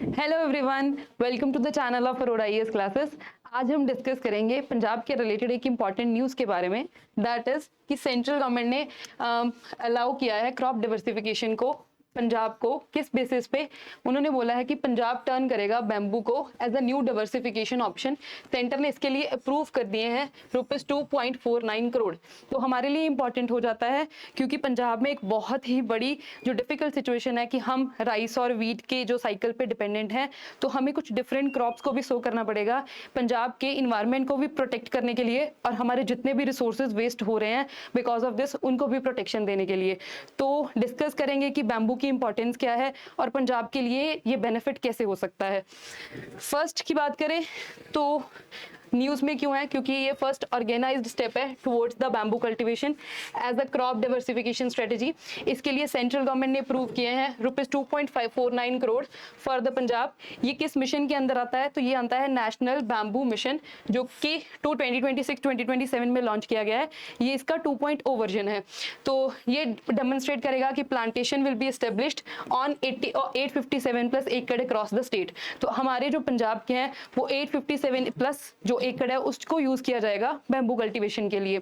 Hello everyone, welcome to the channel of Arora IAS classes. आज हम discuss करेंगे पंजाब के रिलेटेड एक इम्पॉर्टेंट न्यूज़ के बारे में, दैट इज कि सेंट्रल गवर्नमेंट ने अलाउ किया है क्रॉप डाइवर्सिफिकेशन को। पंजाब को किस बेसिस पे उन्होंने बोला है कि पंजाब टर्न करेगा बैम्बू को as a new diversification option. Centre ने इसके लिए अप्रूव कर दिए हैं ₹2.49 करोड़। तो हमारे लिए इंपॉर्टेंट हो जाता है क्योंकि पंजाब में एक बहुत ही बड़ी जो डिफिकल्ट सिचुएशन है कि हम राइस और वीट के जो साइकिल पे डिपेंडेंट हैं, तो हमें कुछ डिफरेंट क्रॉप्स को भी सो करना पड़ेगा पंजाब के इन्वायरमेंट को भी प्रोटेक्ट करने के लिए, और हमारे जितने भी रिसोर्सेज वेस्ट हो रहे हैं बिकॉज ऑफ दिस उनको भी प्रोटेक्शन देने के लिए। तो डिस्कस करेंगे कि बैम्बू की इंपॉर्टेंस क्या है और पंजाब के लिए ये बेनिफिट कैसे हो सकता है। फर्स्ट की बात करें तो न्यूज़ में क्यों है, क्योंकि ये फर्स्ट ऑर्गेनाइज्ड स्टेप है towards the bamboo cultivation as a crop diversification strategy. इसके लिए सेंट्रल गवर्नमेंट ने अप्रूव किए हैं ₹2.549 करोड़ फॉर द पंजाब। ये किस मिशन के अंदर आता है, तो ये आता है नेशनल बैम्बू मिशन, जो कि 2026-2027 में लॉन्च किया गया है। ये इसका 2.0 वर्जन है। तो ये डेमोन्स्ट्रेट करेगा कि plantation will be established on 857+ एकड़ अक्रॉस द स्टेट। तो हमारे जो पंजाब के हैं वो 857+ जो एकड़ है उसको यूज किया जाएगा बैम्बू कल्टीवेशन के लिए।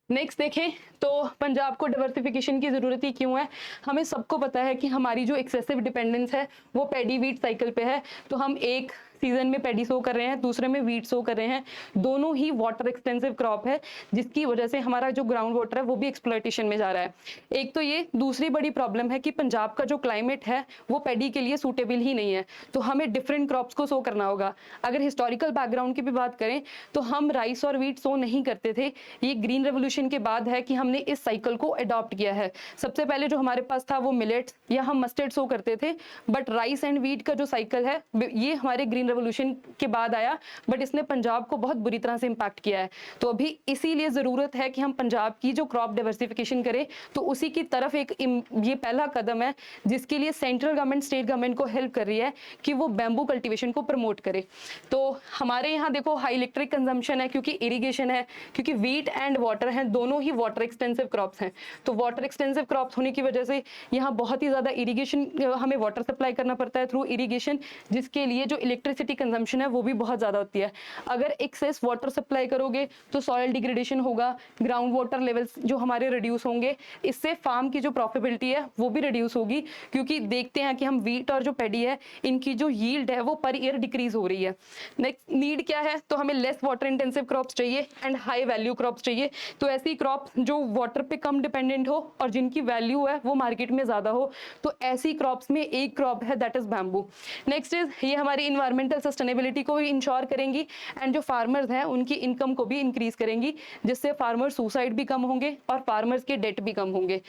नेक्स्ट देखें तो पंजाब को डाइवर्सिफिकेशन की जरूरत ही क्यों है। हमें सबको पता है कि हमारी जो एक्सेसिव डिपेंडेंस है वो पैडी वीट साइकिल पे है। तो हम एक सीजन में पैडी सो कर रहे हैं, दूसरे में वीट सो कर रहे हैं। दोनों ही वाटर एक्सटेंसिव क्रॉप है, जिसकी वजह से हमारा जो ग्राउंड वाटर है वो भी एक्सप्लॉयटेशन में जा रहा है। एक तो ये, दूसरी बड़ी प्रॉब्लम है कि पंजाब का जो क्लाइमेट है वो पैडी के लिए सूटेबल ही नहीं है। तो हमें डिफरेंट क्रॉप्स को सो करना होगा। अगर हिस्टोरिकल बैकग्राउंड की भी बात करें तो हम राइस और वीट सो नहीं करते थे। ये ग्रीन रेवोल्यूशन के बाद है कि हमने इस साइकिल को अडॉप्ट किया है। सबसे पहले जो हमारे पास था वो मिलेट्स या हम मस्टर्ड सो करते थे, बट राइस एंड वीट का जो साइकिल है ये हमारे ग्रीन रेवोल्यूशन के बाद आया, बट इसने पंजाब को बहुत बुरी तरह से इंपैक्ट किया है। तो अभी इसीलिए जरूरत है कि हम पंजाब की जो क्रॉप डाइवर्सिफिकेशन करें, तो उसी की तरफ एक ये पहला कदम है जिसके लिए सेंट्रल गवर्नमेंट स्टेट गवर्नमेंट को हेल्प कर रही है कि वो बैम्बू कल्टीवेशन को प्रमोट करे। तो हमारे यहाँ देखो हाई इलेक्ट्रिक कंजम्पशन है क्योंकि इरिगेशन है, क्योंकि वीट एंड वाटर है, दोनों ही वाटर एक्सटेंसिव क्रॉप्स हैं। तो वाटर एक्सटेंसिव क्रॉप्स होने की वजह से यहाँ बहुत ही ज्यादा इरिगेशन, हमें वाटर सप्लाई करना पड़ता है थ्रू इरिगेशन, जिसके लिए जो इलेक्ट्रिसिटी कंजम्पशन है वो भी बहुत ज्यादा होती है। अगर एक्सेस वाटर सप्लाई करोगे तो सॉइल डिग्रेडेशन होगा, ग्राउंड वाटर लेवल्स जो हमारे रिड्यूस होंगे, इससे फार्म की जो प्रॉफिटेबिलिटी है वो भी रिड्यूस होगी। क्योंकि देखते हैं कि हम वीट और जो पैडी है इनकी जो यील्ड है वो पर ईयर डिक्रीज हो रही है। नेक्स्ट नीड क्या है, तो हमें लेस वाटर इंटेंसिव क्रॉप्स चाहिए एंड हाई वैल्यू क्रॉप्स चाहिए। तो ऐसी क्रॉप जो वाटर पे कम डिपेंडेंट हो और जिनकी वैल्यू है वो मार्केट में ज्यादा हो, तो ऐसी क्रॉप्स में एक क्रॉप है that is bamboo. Next is ये हमारी इन्वायरमेंटल सस्टेनेबिलिटी को भी इंश्योर करेंगी एंड जो फार्मर्स हैं उनकी इनकम को भी इंक्रीज करेंगी, जिससे फार्मर सुसाइड भी कम होंगे और फार्मर्स के डेट भी कम होंगे।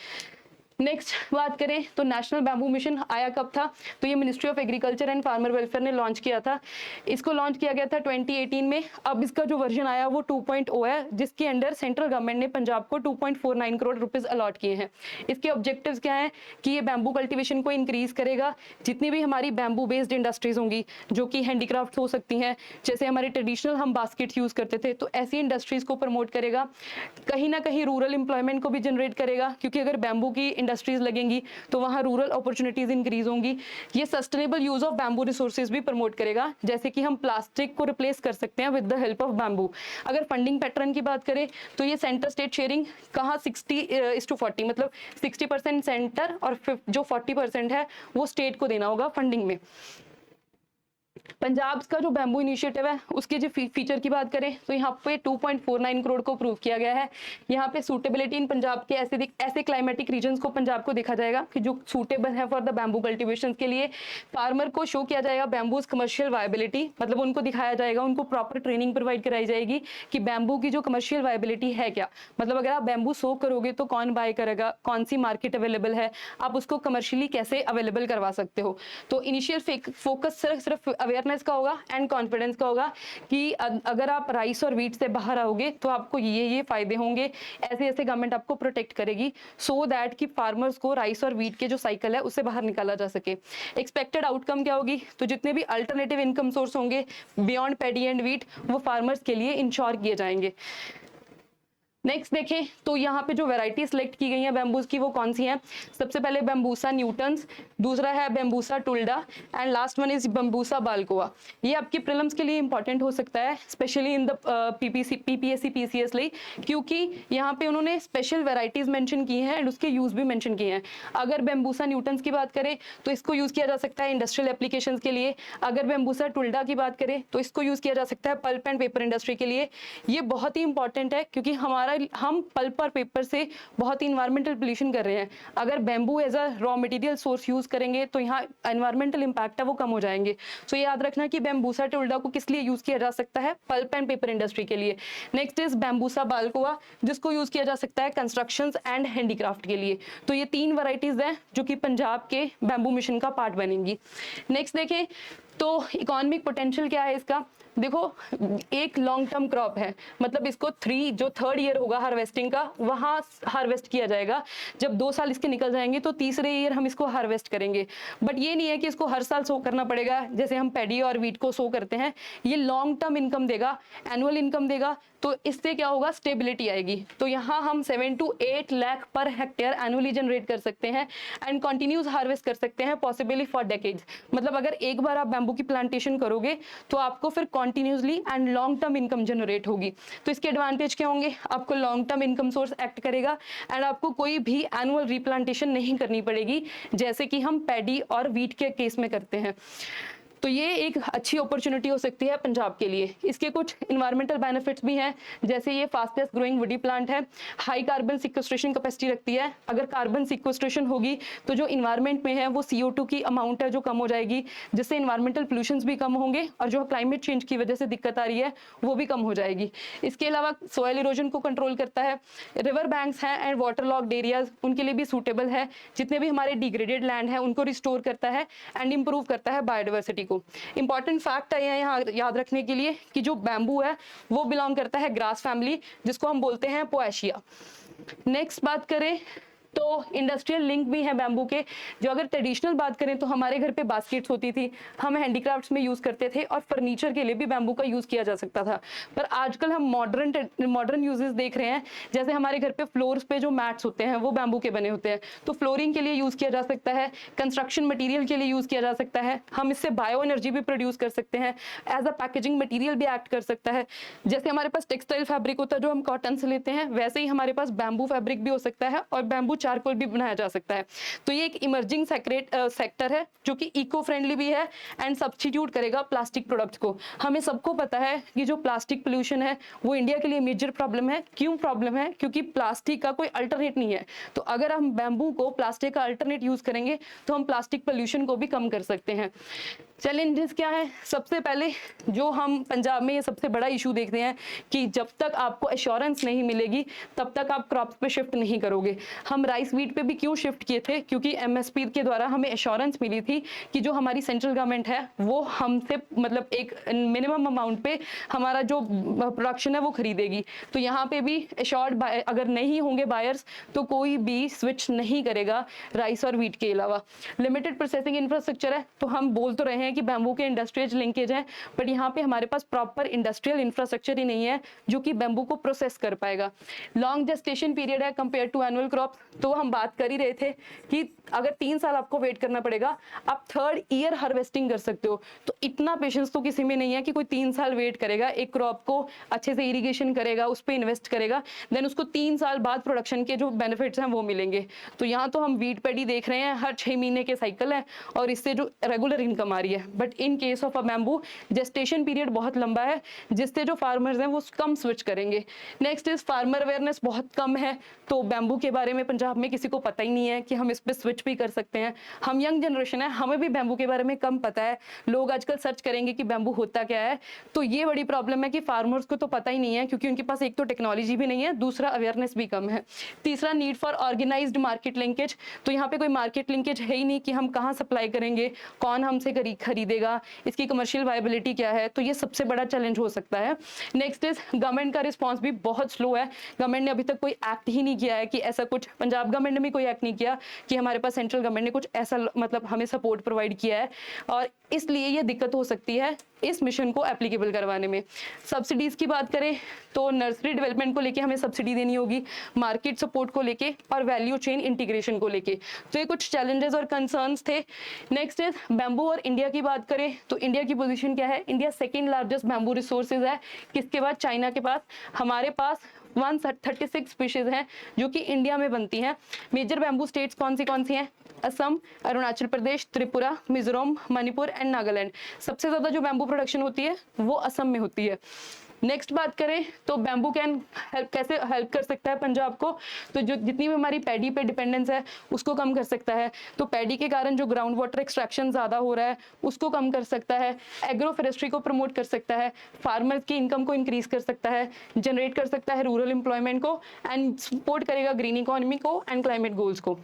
नेक्स्ट बात करें तो नेशनल बैम्बू मिशन आया कब था, तो ये ministry of agriculture and farmer welfare ने लॉन्च किया था। इसको लॉन्च किया गया था 2018 में। अब इसका जो वर्जन आया वो 2.0 है, जिसके अंडर सेंट्रल गवर्नमेंट ने पंजाब को 2.49 करोड़ रुपीस अलॉट किए हैं। इसके ऑब्जेक्टिव्स क्या हैं कि ये बैम्बू कल्टीवेशन को इंक्रीज करेगा। जितनी भी हमारी बैम्बू बेस्ड इंडस्ट्रीज होंगी जो कि हैंडीक्राफ्ट हो सकती हैं, जैसे हमारे ट्रेडिशनल हम बास्केट यूज करते थे, तो ऐसी इंडस्ट्रीज को प्रमोट करेगा। कहीं ना कहीं रूरल एम्प्लॉयमेंट को भी जनरेट करेगा, क्योंकि अगर बैम्बू की इंडस्ट्रीज लगेंगी तो वहां रूरल अपॉर्चुनिटीज इंक्रीज होंगी। ये sustainable use of bamboo resources भी प्रमोट करेगा, जैसे कि हम प्लास्टिक को रिप्लेस कर सकते हैं with the help of bamboo. अगर फंडिंग पैटर्न की बात करें तो ये सेंटर स्टेट शेयरिंग कहाँ 60:40, मतलब 60% सेंटर और जो 40% है वो स्टेट को देना होगा फंडिंग में। पंजाब का जो बैम्बू इनिशिएटिव है उसके जो फीचर की बात करें तो यहाँ पे 2.49 करोड़ को अप्रूव किया गया है। यहाँ पे सूटेबिलिटी इन पंजाब के ऐसे क्लाइमेटिक रीजन्स को पंजाब को देखा जाएगा कि जो सूटेबल है फॉर द बैम्बू कल्टीवेशन के लिए। फार्मर को शो किया जाएगा बैम्बूज कमर्शियल वायबिलिटी, मतलब उनको दिखाया जाएगा, उनको प्रॉपर ट्रेनिंग प्रोवाइड कराई जाएगी कि बैम्बू की जो कमर्शियल वायबिलिटी है क्या। मतलब अगर आप बैम्बू सो करोगे तो कौन बाय करेगा, कौन सी मार्केट अवेलेबल है, आप उसको कमर्शियली कैसे अवेलेबल करवा सकते हो। तो इनिशियल फोकस सिर्फ अवेयरनेस का होगा एंड कॉन्फिडेंस का होगा कि अगर आप राइस और वीट से बाहर आओगे तो आपको ये फायदे होंगे। ऐसे ऐसे गवर्नमेंट आपको प्रोटेक्ट करेगी सो दैट कि फार्मर्स को राइस और वीट के जो साइकिल है उससे बाहर निकाला जा सके। एक्सपेक्टेड आउटकम क्या होगी, तो जितने भी अल्टरनेटिव इनकम सोर्स होंगे बियॉन्ड पैडी एंड वीट वो फार्मर्स के लिए इंश्योर किए जाएंगे। नेक्स्ट देखें तो यहाँ पे जो वैरायटी सिलेक्ट की गई है बैम्बूज की वो कौन सी है? सबसे पहले बैम्बूसा न्यूटन्स, दूसरा है Bambusa tulda and last one is Bambusa balcooa. ये आपकी प्रीलिम्स के लिए इंपॉर्टेंट हो सकता है, specially in the PPSC PCS ਲਈ, क्योंकि यहाँ पे उन्होंने स्पेशल वैरायटीज मेंशन की हैं एंड उसके यूज भी मेंशन किए हैं। अगर बैम्बूसा न्यूटन्स की बात करें तो इसको यूज किया जा सकता है इंडस्ट्रियल एप्लीकेशंस के लिए। अगर बैम्बूसा टुल्डा की बात करें तो इसको यूज किया जा सकता है पल्प एंड पेपर इंडस्ट्री के लिए। ये बहुत ही इंपॉर्टेंट है क्योंकि हम पल्प और पेपर से बहुत ही इन्वायरमेंटल पोल्यूशन कर रहे हैं। अगर bamboo as a raw material source use करेंगे तो यहाँ एनवायरमेंटल इंपैक्ट है वो कम हो जाएंगे। सो याद रखना कि बैम्बूसा टुल्डा को किस लिए यूज किया जा सकता है? पल्प एंड पेपर इंडस्ट्री के लिए। नेक्स्ट इज बैम्बूसा बाल्कोआ, जिसको यूज किया जा सकता है कंस्ट्रक्शन एंड हैंडीक्राफ्ट के लिए। तो ये 3 वैरायटीज हैं जो कि पंजाब के बैम्बू मिशन का पार्ट बनेंगी। नेक्स्ट देखें तो इकोनॉमिक पोटेंशियल क्या है इसका? देखो, एक लॉन्ग टर्म क्रॉप है, मतलब इसको जो 3rd ईयर होगा हार्वेस्टिंग का, वहां हार्वेस्ट किया जाएगा। जब 2 साल इसके निकल जाएंगे तो तीसरे ईयर हम इसको हार्वेस्ट करेंगे। बट ये नहीं है कि इसको हर साल सो करना पड़ेगा जैसे हम पैडी और वीट को सो करते हैं। ये लॉन्ग टर्म इनकम देगा, एनुअल इनकम देगा, तो इससे क्या होगा? स्टेबिलिटी आएगी। तो यहाँ हम 7 to 8 lakh per hectare annually generate कर सकते हैं एंड कंटिन्यूस हार्वेस्ट कर सकते हैं, पॉसिबली फॉर डेकेड्स। मतलब अगर एक बार आप बैम्बू की प्लांटेशन करोगे तो आपको फिर continuously and long term income generate होगी। तो इसके एडवांटेज क्या होंगे? आपको long term income source act करेगा एंड आपको कोई भी एनुअल रिप्लांटेशन नहीं करनी पड़ेगी जैसे कि हम पैडी और वीट के केस में करते हैं। तो ये एक अच्छी अपॉर्चुनिटी हो सकती है पंजाब के लिए। इसके कुछ इन्वायरमेंटल बेनिफिट्स भी हैं, जैसे ये फास्टेस्ट ग्रोइंग वुडी प्लांट है, हाई कार्बन सिक्वेस्ट्रेशन कैपेसिटी रखती है। अगर कार्बन सिक्वेस्ट्रेशन होगी तो जो इन्वायरमेंट में है वो CO2 की अमाउंट है जो कम हो जाएगी, जिससे इन्वायरमेंटल पोल्यूशंस भी कम होंगे और जो क्लाइमेट चेंज की वजह से दिक्कत आ रही है वो भी कम हो जाएगी। इसके अलावा सॉइल इरोजन को कंट्रोल करता है। रिवर बैंक्स हैं एंड वाटर लॉक्ड एरियाज, उनके लिए भी सूटेबल है। जितने भी हमारे डिग्रेडेड लैंड है उनको रिस्टोर करता है एंड इंप्रूव करता है बायोडाइवर्सिटी को। इंपॉर्टेंट फैक्ट है यहाँ याद रखने के लिए कि जो बैम्बू है वो बिलोंग करता है ग्रास फैमिली, जिसको हम बोलते हैं पोएशिया। नेक्स्ट बात करें तो इंडस्ट्रियल लिंक भी है बैम्बू के। जो अगर ट्रेडिशनल बात करें तो हमारे घर पे बास्केट्स होती थी, हम हैंडीक्राफ्ट्स में यूज करते थे और फर्नीचर के लिए भी बैम्बू का यूज किया जा सकता था। पर आजकल हम मॉडर्न यूजेस देख रहे हैं, जैसे हमारे घर पे फ्लोर्स पे जो मैट्स होते हैं वो बैम्बू के बने होते हैं, तो फ्लोरिंग के लिए यूज किया जा सकता है, कंस्ट्रक्शन मटीरियल के लिए यूज किया जा सकता है। हम इससे बायो एनर्जी भी प्रोड्यूस कर सकते हैं, एज अ पैकेजिंग मटीरियल भी एक्ट कर सकता है। जैसे हमारे पास टेक्सटाइल फैब्रिक होता है जो हम कॉटन से लेते हैं, वैसे ही हमारे पास बैम्बू फैब्रिक भी हो सकता है और बैम्बू चारकोल भी बनाया जा सकता है। तो ये एक इमर्जिंग सेक्टर है जो कि इको फ्रेंडली भी है एंड सब्स्टिट्यूट करेगा प्लास्टिक प्रोडक्ट्स को। हमें सबको पता है कि जो प्लास्टिक पोल्यूशन है वो इंडिया के लिए मेजर प्रॉब्लम है। क्यों प्रॉब्लम है? क्योंकि प्लास्टिक का कोई अल्टरनेट नहीं है। तो अगर हम बैम्बू को प्लास्टिक का अल्टरनेट यूज करेंगे तो हम प्लास्टिक पोल्यूशन को भी कम कर सकते हैं। चैलेंजेस क्या है? सबसे पहले जो हम पंजाब में ये सबसे बड़ा इशू देखते हैं कि जब तक आपको एश्योरेंस नहीं मिलेगी तब तक आप क्रॉप्स पे शिफ्ट नहीं करोगे। हम राइस वीट पे भी क्यों शिफ्ट किए थे? क्योंकि MSP के द्वारा हमें एश्योरेंस मिली थी कि जो हमारी सेंट्रल गवर्नमेंट है वो हमसे मतलब एक मिनिमम अमाउंट पे हमारा जो प्रोडक्शन है वो खरीदेगी। तो यहाँ पे भी एश्योर्ड अगर नहीं होंगे बायर्स तो कोई भी स्विच नहीं करेगा राइस और वीट के अलावा। लिमिटेड प्रोसेसिंग इंफ्रास्ट्रक्चर है, तो हम बोल तो रहे हैं कि बैम्बू के इंडस्ट्रियल लिंकेज है, बट यहाँ पे हमारे पास प्रॉपर इंडस्ट्रियल इंफ्रास्ट्रक्चर ही नहीं है जो कि बैम्बू को प्रोसेस कर पाएगा। लॉन्ग जेस्टेशन पीरियड है कंपेयर टू एनुअल क्रॉप। तो हम बात कर ही रहे थे कि अगर 3 साल आपको वेट करना पड़ेगा, आप 3rd ईयर हार्वेस्टिंग कर सकते हो। तो इतना पेशेंस तो किसी में नहीं है कि कोई 3 साल वेट करेगा, एक क्रॉप को अच्छे से इरिगेशन करेगा, उस पर इन्वेस्ट करेगा, देन उसको 3 साल बाद प्रोडक्शन के जो बेनिफिट्स हैं वो मिलेंगे। तो यहाँ तो हम वीट पैडी देख रहे हैं, हर 6 महीने के साइकिल है और इससे जो रेगुलर इनकम आ रही है। But in case of a bamboo gestation period बहुत लंबा है, जिससे जो फार्मर्स हैं वो कम स्विच करेंगे। नेक्स्ट इज फार्मर अवेयरनेस बहुत कम है। तो बैम्बू के बारे में पंजाब में किसी को पता ही नहीं है कि हम इस पे स्विच भी कर सकते हैं। हम यंग जनरेशन है, हमें भी बैम्बू के बारे में कम पता है। लोग आजकल सर्च करेंगे कि बैम्बू होता क्या है, तो ये बड़ी प्रॉब्लम है कि फार्मर्स को तो पता ही नहीं है, क्योंकि उनके पास एक तो टेक्नोलॉजी भी नहीं है, दूसरा अवेयरनेस भी कम है। तीसरा need for organised market linkage. तो यहाँ पे कोई मार्केट लिंकेज है ही नहीं कि हम कहाँ सप्लाई करेंगे, कौन हमसे खरीदेगा, इसकी कमर्शियल वायबिलिटी क्या है, तो ये सबसे बड़ा चैलेंज हो सकता है। नेक्स्ट इज गवर्नमेंट का रिस्पॉन्स भी बहुत स्लो है। गवर्नमेंट ने अभी तक कोई एक्ट ही नहीं किया है कि ऐसा कुछ, पंजाब गवर्नमेंट ने भी कोई एक्ट नहीं किया कि हमारे पास सेंट्रल गवर्नमेंट ने कुछ ऐसा मतलब हमें सपोर्ट प्रोवाइड किया है, और इसलिए ये दिक्कत हो सकती है इस मिशन को एप्लीकेबल करवाने में। सब्सिडीज की बात करें तो नर्सरी डेवलपमेंट को लेके हमें सब्सिडी देनी होगी, मार्केट सपोर्ट को लेके और वैल्यू चेन इंटीग्रेशन को लेके। तो ये कुछ चैलेंजेस और कंसर्न्स थे। नेक्स्ट इज बैम्बू और इंडिया की बात करें तो इंडिया की पोजीशन क्या है? India second largest bamboo resources है, किसके बाद? चाइना के पास। हमारे पास 136 स्पीशीज हैं जो कि इंडिया में बनती हैं। मेजर बैम्बू स्टेट्स कौन सी हैं? असम, अरुणाचल प्रदेश, त्रिपुरा, मिजोरम, मणिपुर एंड नागालैंड। सबसे ज्यादा जो बैम्बू प्रोडक्शन होती है वो असम में होती है। नेक्स्ट बात करें तो बैम्बू कैसे हेल्प कर सकता है पंजाब को? तो जो जितनी भी हमारी पैडी पे डिपेंडेंस है उसको कम कर सकता है। तो पैडी के कारण जो ग्राउंड वाटर एक्सट्रैक्शन ज्यादा हो रहा है उसको कम कर सकता है, एग्रो फॉरेस्ट्री को प्रमोट कर सकता है, फार्मर्स की इनकम को इंक्रीज कर सकता है, जनरेट कर सकता है रूरल एम्प्लॉयमेंट को, एंड सपोर्ट करेगा ग्रीन इकोनॉमी को एंड क्लाइमेट गोल्स को।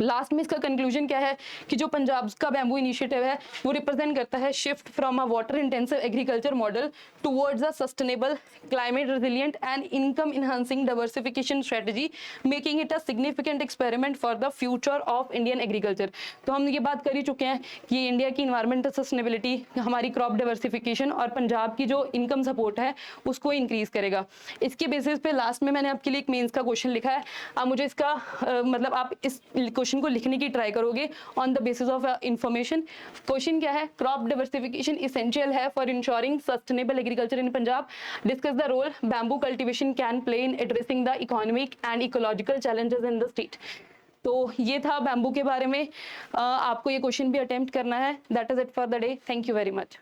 लास्ट में इसका कंक्लूजन क्या है कि जो पंजाब का बैम्बू इनिशिएटिव है वो रिप्रेजेंट करता है shift from a water intensive agriculture model towards a sustainable, climate resilient and income enhancing diversification strategy, making it a significant experiment for the future of Indian agriculture. तो हम ये बात कर ही चुके हैं कि इंडिया की इन्वायरमेंटल सस्टेनेबिलिटी, हमारी क्रॉप डाइवर्सिफिकेशन और पंजाब की जो इनकम सपोर्ट है उसको इंक्रीज करेगा। इसके बेसिस पे लास्ट में मैंने आपके लिए एक मेंस का क्वेश्चन लिखा है। आप मुझे इसका मतलब आप इस क्वेश्चन को लिखने की ट्राई करोगे on the basis of information. Question क्या है? क्रॉप डाइवर्सिफिकेशन इसेंशियल है for ensuring sustainable agriculture in Punjab. Discuss the role bamboo cultivation can play in addressing the economic and ecological challenges in the state. तो ये था bamboo के बारे में। आपको ये क्वेश्चन भी अटेम्प्ट करना है। That is it for the day. Thank you very much.